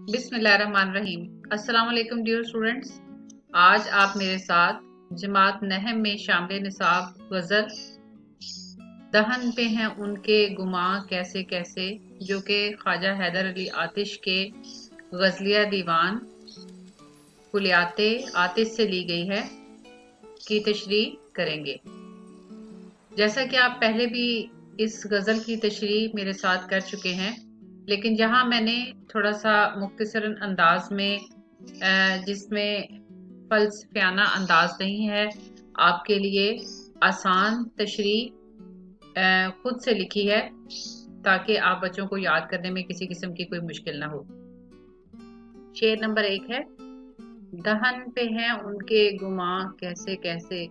बिस्मिल्लाहिर्रहमानिर्रहीम। अस्सलाम वालेकुम डियर स्टूडेंट्स। आज आप मेरे साथ जमात नहम में शामिल निसाब गज़ल दहन पे हैं उनके गुमा कैसे कैसे, जो कि ख्वाजा हैदर अली आतिश के गज़लिया दीवान कुलियाते आतिश से ली गई है की तशरीह करेंगे। जैसा कि आप पहले भी इस गज़ल की तशरीह मेरे साथ कर चुके हैं, लेकिन यहाँ मैंने थोड़ा सा मुख्तसरन अंदाज में जिसमें फलसफियाना अंदाज नहीं है, आपके लिए आसान तशरीह खुद से लिखी है ताकि आप बच्चों को याद करने में किसी किस्म की कोई मुश्किल ना हो। शेर नंबर 1 है, दहन पे हैं उनके गुमा कैसे कैसे,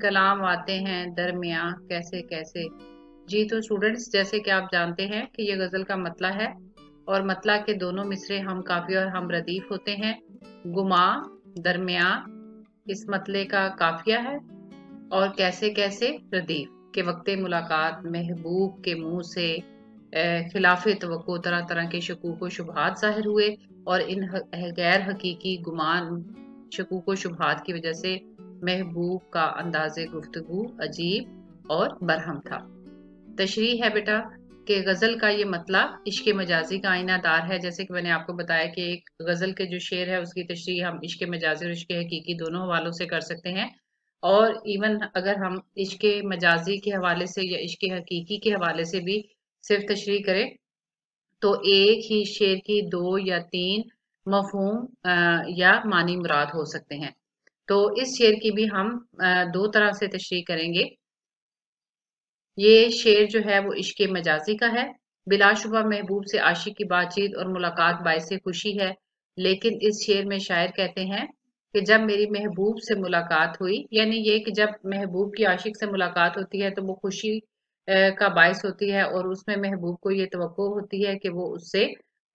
कलाम आते हैं दरमियां कैसे कैसे। जी तो स्टूडेंट्स, जैसे कि आप जानते हैं कि ये गज़ल का मतला है और मतला के दोनों मिसरे हम काफ़ी और हम रदीफ होते हैं। गुमा दरमियां इस मतले का काफिया है और कैसे कैसे रदीफ के वक्त मुलाकात महबूब के मुंह से खिलाफ तवक्को तरह तरह के शकूक व शुबहात ज़ाहिर हुए और इन गैर हकीकी गुमान शकूक व शुबहात की वजह से महबूब का अंदाज़े गुफ्तगू अजीब और बरहम था। तशरीह है बेटा कि गज़ल का ये मतला इश्क मजाजी का आईनादार है। जैसे कि मैंने आपको बताया कि एक गज़ल के जो शेर है उसकी तशरीह हम इश्क मजाजी और इश्क हकीकी दोनों हवालों से कर सकते हैं, और इवन अगर हम इश्क मजाजी के हवाले से या इश्क हकीकी के हवाले से भी सिर्फ तशरीह करें तो एक ही शेर की 2 या 3 मफहूम या मानी मुराद हो सकते हैं। तो इस शेर की भी हम 2 तरह से तशरीह करेंगे। ये शेर जो है वो इश्क मजाजी का है। बिलाशुबा महबूब से आशिक की बातचीत और मुलाकात बाइसे खुशी है, लेकिन इस शेर में शायर कहते हैं कि जब मेरी महबूब से मुलाकात हुई, यानी ये कि जब महबूब की आशिक से मुलाकात होती है तो वो खुशी का बायस होती है और उसमें महबूब को ये तवक्को होती है कि वो उससे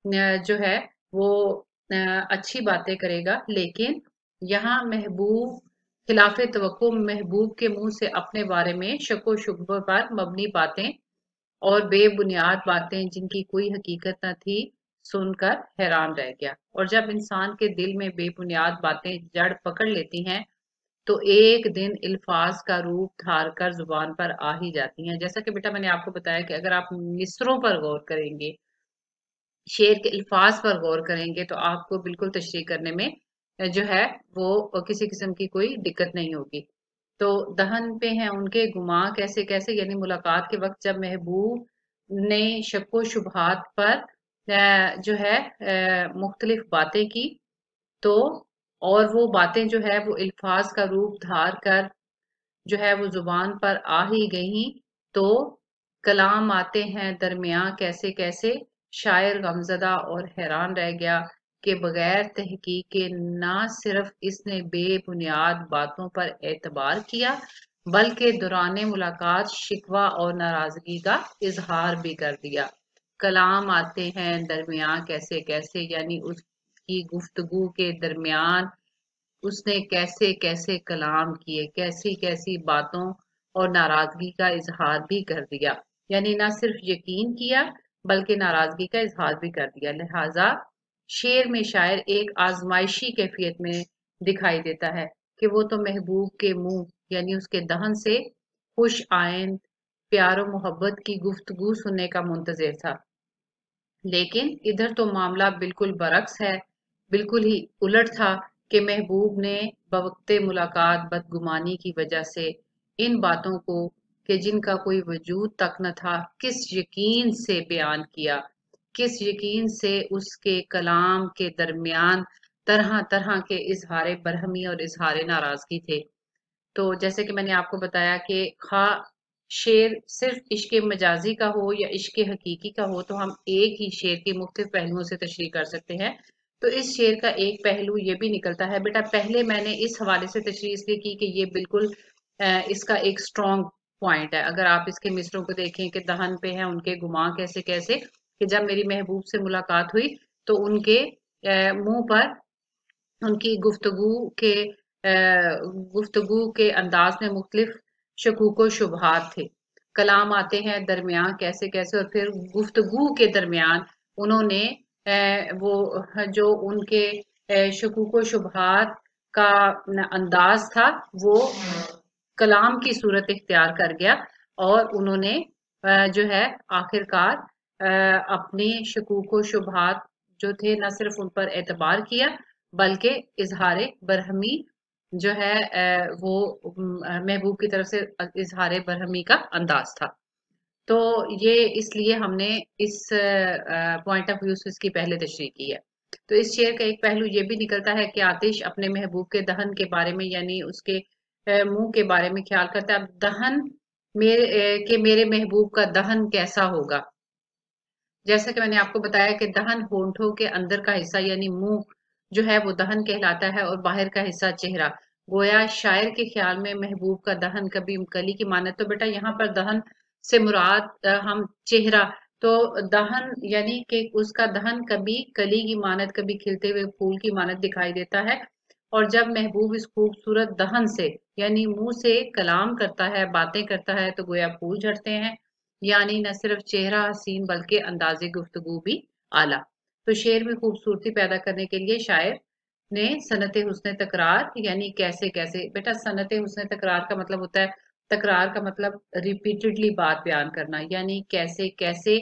जो है वो अच्छी बातें करेगा। लेकिन यहाँ महबूब खिलाफ तवक्को महबूब के मुंह से अपने बारे में शक व शुबह पर मबनी बातें और बेबुनियाद बातें जिनकी कोई हकीकत न थी सुनकर हैरान रह गया। और जब इंसान के दिल में बेबुनियाद बातें जड़ पकड़ लेती हैं तो एक दिन अल्फाज का रूप धार कर जुबान पर आ ही जाती हैं। जैसा कि बेटा मैंने आपको बताया कि अगर आप मिसरों पर गौर करेंगे, शेर के अल्फाज पर गौर करेंगे तो आपको बिल्कुल तशरीह करने में जो है वो किसी किस्म की कोई दिक्कत नहीं होगी। तो दहन पे हैं उनके गुमा कैसे कैसे, यानी मुलाकात के वक्त जब महबूब ने शक व शुबहात पर जो है मुख्तलिफ बातें की, तो और वो बातें जो है वो अल्फाज का रूप धार कर जो है वो जुबान पर आ ही गई, तो कलाम आते हैं दरमियां कैसे कैसे। शायर गमजदा और हैरान रह गया कि बगैर तहकीक के ना सिर्फ इसने बेबुनियाद बातों पर एतबार किया, बल्कि दौरान मुलाकात शिकवा और नाराजगी का इजहार भी कर दिया। कलाम आते हैं दरमियां कैसे कैसे, यानी उसकी गुफ्तगू के दरमियान उसने कैसे कैसे कलाम किए, कैसी कैसी बातों और नाराजगी का इजहार भी कर दिया। यानी ना सिर्फ यकीन किया बल्कि नाराजगी का इजहार भी कर दिया। लिहाजा शेर में शायर एक आजमाइशी कैफियत में दिखाई देता है कि वो तो महबूब के मुंह यानी उसके दहन से खुश आइंद प्यार और मोहब्बत की गुफ्तगू सुनने का मुंतजिर था, लेकिन इधर तो मामला बिल्कुल बरक्स है, बिल्कुल ही उलट था कि महबूब ने बवक्ते मुलाकात बदगुमानी की वजह से इन बातों को कि जिनका कोई वजूद तक न था किस यकीन से बयान किया, किस यकीन से उसके कलाम के दरमियान तरह तरह के इजहार बरहमी और इजहार नाराजगी थे। तो जैसे कि मैंने आपको बताया कि खा शेर सिर्फ इश्क मजाजी का हो या इश्क हकीकी का हो तो हम एक ही शेर की मुख्तलिफ पहलुओं से तशरीह कर सकते हैं। तो इस शेर का एक पहलू ये भी निकलता है बेटा, पहले मैंने इस हवाले से तशरीह इसलिए की कि ये बिल्कुल इसका एक स्ट्रॉन्ग पॉइंट है। अगर आप इसके मिसरों को देखें कि दहन पे है उनके गुमा कैसे कैसे, कि जब मेरी महबूब से मुलाकात हुई तो उनके मुंह पर उनकी गुफ्तगू के अंदाज में मुख्तलिफ शकूक शुबहात थे। कलाम आते हैं दरमियान कैसे कैसे, और फिर गुफ्तगू के दरमियान उन्होंने वो जो उनके शकूक व शुबहात का अंदाज था वो कलाम की सूरत इख्तियार कर गया और उन्होंने जो है आखिरकार अपने शकूक व शुबहात जो थे न सिर्फ उन पर एतबार किया बल्कि इजहार बरहमी जो है वो महबूब की तरफ से इजहार बरहमी का अंदाज था। तो ये इसलिए हमने इस पॉइंट ऑफ व्यू से इसकी पहले तशरीह की है। तो इस शेर का एक पहलू ये भी निकलता है कि आतिश अपने महबूब के दहन के बारे में यानी उसके मुंह के बारे में ख्याल करता है। अब दहन मेरे महबूब का दहन कैसा होगा। जैसा कि मैंने आपको बताया कि दहन होंठों के अंदर का हिस्सा यानी मुंह जो है वो दहन कहलाता है और बाहर का हिस्सा चेहरा। गोया शायर के ख्याल में महबूब का दहन कभी कली की मानत। तो बेटा यहाँ पर दहन से मुराद हम चेहरा तो दहन यानी कि उसका दहन कभी कली की मानत कभी खिलते हुए फूल की मानत दिखाई देता है। और जब महबूब इस खूबसूरत दहन से यानी मुंह से कलाम करता है बातें करता है तो गोया फूल झड़ते हैं यानी न सिर्फ चेहरा हसीन बल्कि अंदाज़े गुफ्तगू भी आला। तो शेर में खूबसूरती पैदा करने के लिए शायर ने सनते हुस्न तकरार यानी कैसे कैसे। बेटा सनते हुस्न तकरार का मतलब होता है तकरार का मतलब रिपीटेडली बात बयान करना यानी कैसे कैसे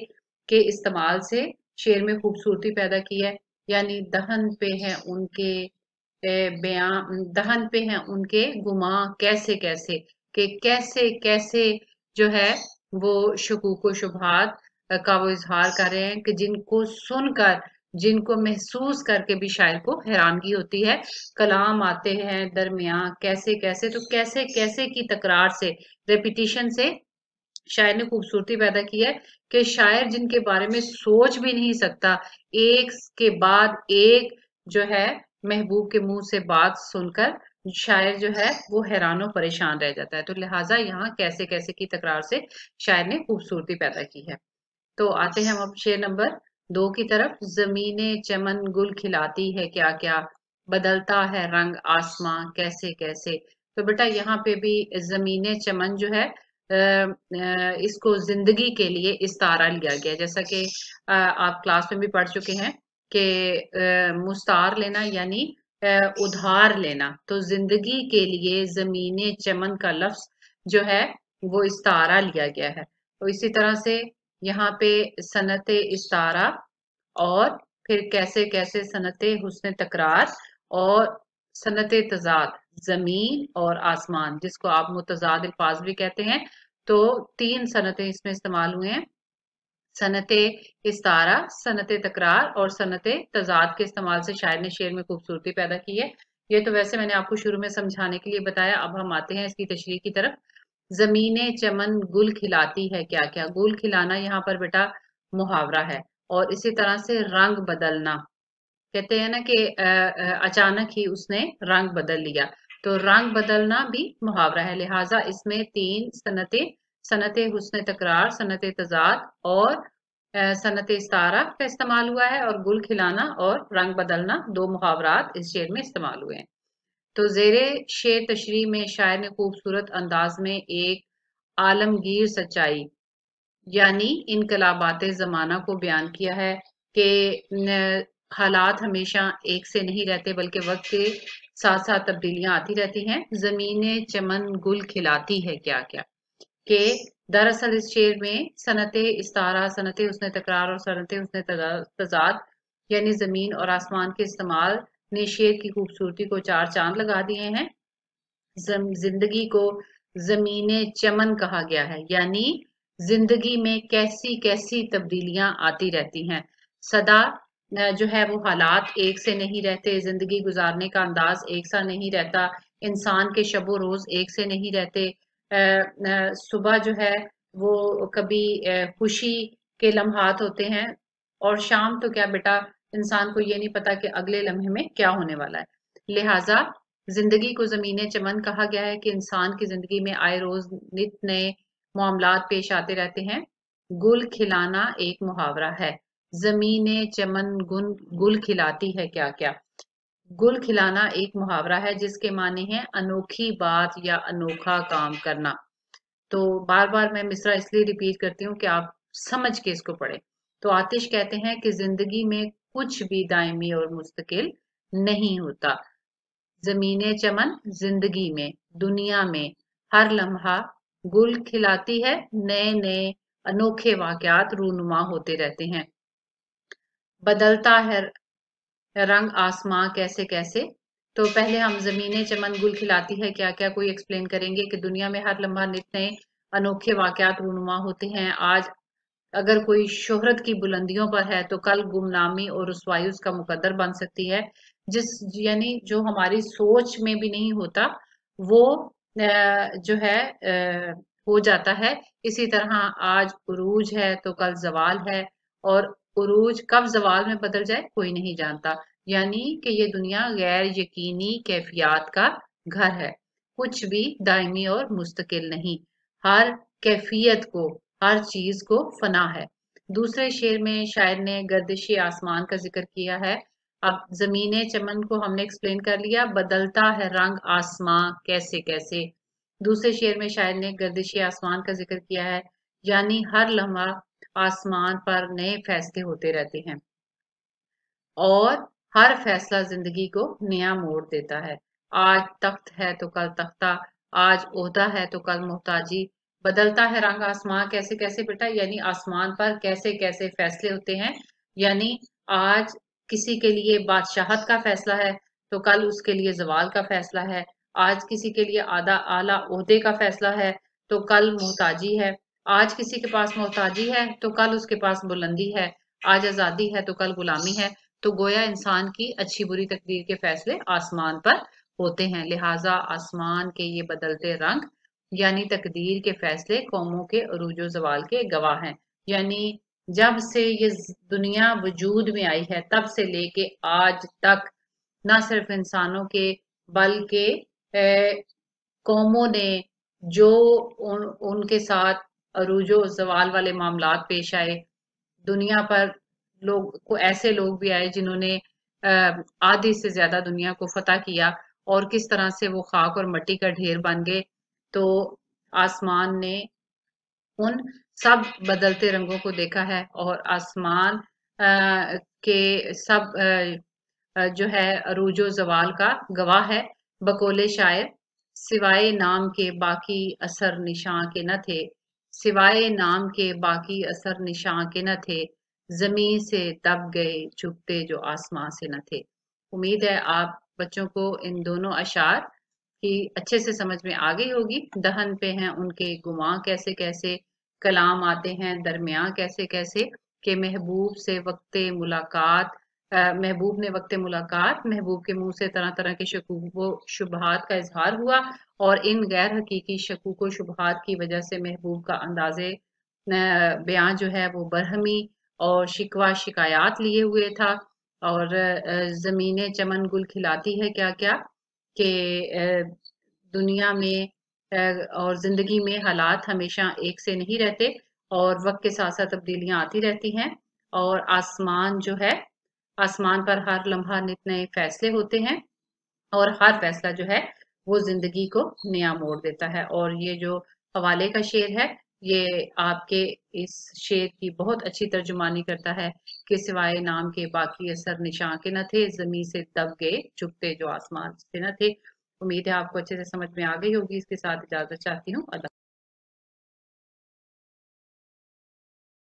के इस्तेमाल से शेर में खूबसूरती पैदा की है। यानी दहन पे है उनके बयान दहन पे हैं उनके गुमा कैसे कैसे कि कैसे कैसे जो है वो शकूक व शुबहात का वो इजहार कर रहे हैं कि जिनको सुनकर जिनको महसूस करके भी शायर को हैरानगी होती है। कलाम आते हैं दरमियां कैसे कैसे तो कैसे कैसे की तकरार से रेपिटिशन से शायर ने खूबसूरती पैदा की है कि शायर जिनके बारे में सोच भी नहीं सकता एक के बाद एक जो है महबूब के मुंह से बात सुनकर शायर जो है वो हैरान और परेशान रह जाता है। तो लिहाजा यहाँ कैसे कैसे की तकरार से शायर ने खूबसूरती पैदा की है। तो आते हैं हम अब शेर नंबर 2 की तरफ। जमीने चमन गुल खिलाती है क्या क्या बदलता है रंग आसमां कैसे कैसे। तो बेटा यहाँ पे भी जमीने चमन जो है इसको जिंदगी के लिए इस्तारा लिया गया जैसा कि आप क्लास में भी पढ़ चुके हैं कि मुस्तार लेना यानी उधार लेना। तो जिंदगी के लिए जमीने चमन का लफ्ज जो है वो इस्तारा लिया गया है। तो इसी तरह से यहाँ पे सनते इस्तारा और फिर कैसे कैसे सनते हुस्न तकरार और सनते तजाद जमीन और आसमान जिसको आप मुतजाद अल्फाज भी कहते हैं। तो 3 सनतें इसमें इस्तेमाल हुए हैं। सनते इस्तारा सनते तकरार और सनते तजाद के इस्तेमाल से शायर ने शेर में खूबसूरती पैदा की है। ये तो वैसे मैंने आपको शुरू में समझाने के लिए बताया। अब हम आते हैं इसकी तशरीह की तरफ। जमीने चमन गुल खिलाती है क्या क्या। गुल खिलाना यहाँ पर बेटा मुहावरा है और इसी तरह से रंग बदलना कहते हैं ना कि अचानक ही उसने रंग बदल लिया। तो रंग बदलना भी मुहावरा है लिहाजा इसमें 3 सनते सनते हुस्न तकरार सनते तजाद और सनते इस्तारा का इस्तेमाल हुआ है और गुल खिलाना और रंग बदलना 2 मुहावरात इस शेर में इस्तेमाल हुए हैं। तो जेरे शेर तशरीह में शायर ने खूबसूरत अंदाज में एक आलमगीर सच्चाई यानी इनकलाबात ज़माना को बयान किया है कि हालात हमेशा एक से नहीं रहते बल्कि वक्त के साथ साथ तब्दीलियां आती रहती हैं। जमीने चमन गुल खिलाती है क्या क्या कि दरअसल इस शेर में सनते इस्तारा सनते उसने तकरार और सनते उसने तजाद यानी जमीन और आसमान के इस्तेमाल ने शेर की खूबसूरती को 4 चांद लगा दिए हैं। जिंदगी को जमीने चमन कहा गया है यानी जिंदगी में कैसी कैसी तब्दीलियां आती रहती हैं। सदा जो है वो हालात एक से नहीं रहते जिंदगी गुजारने का अंदाज एक सा नहीं रहता इंसान के शबो रोज एक से नहीं रहते। सुबह जो है वो कभी खुशी के लम्हात होते हैं और शाम तो क्या बेटा इंसान को ये नहीं पता कि अगले लम्हे में क्या होने वाला है। लिहाजा जिंदगी को ज़मीने चमन कहा गया है कि इंसान की जिंदगी में आए रोज नित नए मामलात पेश आते रहते हैं। गुल खिलाना एक मुहावरा है। जमीने चमन गुल खिलाती है क्या क्या। गुल खिलाना एक मुहावरा है जिसके माने हैं अनोखी बात या अनोखा काम करना। तो बार बार मैं मिसरा इसलिए रिपीट करती हूँ कि आप समझ के इसको पढ़ें। तो आतिश कहते हैं कि जिंदगी में कुछ भी दायमी और मुस्तकिल नहीं होता। ज़मीने चमन जिंदगी में, दुनिया में हर लम्हा गुल खिलाती है, नए-नए अनोखे वाक़यात रूनुमा होते रहते हैं। बदलता है रंग आसमां कैसे-कैसे। तो पहले हम ज़मीने चमन गुल खिलाती है क्या-क्या कोई एक्सप्लेन करेंगे कि दुनिया में हर लम्हा नित नए अनोखे वाक़यात रूनुमा होते हैं। आज अगर कोई शोहरत की बुलंदियों पर है तो कल गुमनामी और रुसवाई उसका मुकद्दर बन सकती है। जिस यानी जो हमारी सोच में भी नहीं होता वो जो है हो जाता है। इसी तरह आज उरूज है तो कल जवाल है, और उरूज कब जवाल में बदल जाए कोई नहीं जानता। यानी कि ये दुनिया गैर यकीनी कैफियत का घर है, कुछ भी दायमी और मुस्तकिल नहीं। हर कैफियत को, हर चीज को फना है। दूसरे शेर में शायर ने गर्दिश आसमान का जिक्र किया है। अब जमीने चमन को हमने एक्सप्लेन कर लिया, बदलता है रंग आसमां कैसे कैसे। दूसरे शेर में शायर ने गर्दिश आसमान का जिक्र किया है, यानी हर लम्हा आसमान पर नए फैसले होते रहते हैं और हर फैसला जिंदगी को नया मोड़ देता है। आज तख्त है तो कल तख्ता, आज ओहदा है तो कल मोहताजी। बदलता है रंग आसमां कैसे कैसे बेटा, यानी आसमान पर कैसे कैसे फैसले होते हैं। यानी आज किसी के लिए बादशाहत का फैसला है तो कल उसके लिए जवाल का फैसला है। आज किसी के लिए आधा आला ओहदे का फैसला है तो कल मोहताजी है। आज किसी के पास मोहताजी है तो कल उसके पास बुलंदी है। आज आजादी है तो कल गुलामी है। तो गोया इंसान की अच्छी बुरी तकदीर के फैसले आसमान पर होते हैं। लिहाजा आसमान के ये बदलते रंग यानी तकदीर के फैसले कौमों के अरूजो जवाल के गवाह हैं। यानी जब से ये दुनिया वजूद में आई है तब से लेके आज तक न सिर्फ इंसानों के बल्कि कौमों ने जो उनके साथ अरूजो जवाल वाले मामलात पेश आए, दुनिया पर लोग को ऐसे लोग भी आए जिन्होंने आधी से ज्यादा दुनिया को फतह किया और किस तरह से वो खाक और मिट्टी का ढेर बन गए। तो आसमान ने उन सब बदलते रंगों को देखा है और आसमान के सब जो है अरूजो जवाल का गवाह है। बकोले शायर, सिवाय नाम के बाकी असर निशां के न थे, सिवाय नाम के बाकी असर निशां के न थे, जमीन से दब गए चुपते जो आसमां से न थे। उम्मीद है आप बच्चों को इन दोनों अशार की अच्छे से समझ में आ गई होगी। दहन पे हैं उनके गुमा कैसे कैसे, कलाम आते हैं दरमियाँ कैसे कैसे, कि महबूब से वक्ते मुलाकात महबूब ने वक्ते मुलाकात महबूब के मुंह से तरह तरह के शकूक व शुबहात का इजहार हुआ, और इन गैर हकीकी शकूक व शुबहात की वजह से महबूब का अंदाजे बयां जो है वो बरहमी और शिकवा शिकायत लिए हुए था। और जमीने चमन गुल खिलाती है क्या क्या, कि दुनिया में और जिंदगी में हालात हमेशा एक से नहीं रहते और वक्त के साथ साथ तब्दीलियां आती रहती हैं। और आसमान जो है, आसमान पर हर लम्हा नित नए फैसले होते हैं और हर फैसला जो है वो जिंदगी को नया मोड़ देता है। और ये जो हवाले का शेर है ये आपके इस शेर की बहुत अच्छी तर्जुमानी करता है कि सिवाय नाम के बाकी असर निशां के न थे, जमी से दब गए चुपते जो आसमान से न थे। उम्मीद है आपको अच्छे से समझ में आ गई होगी। इसके साथ इजाजत चाहती हूँ। अल्लाह।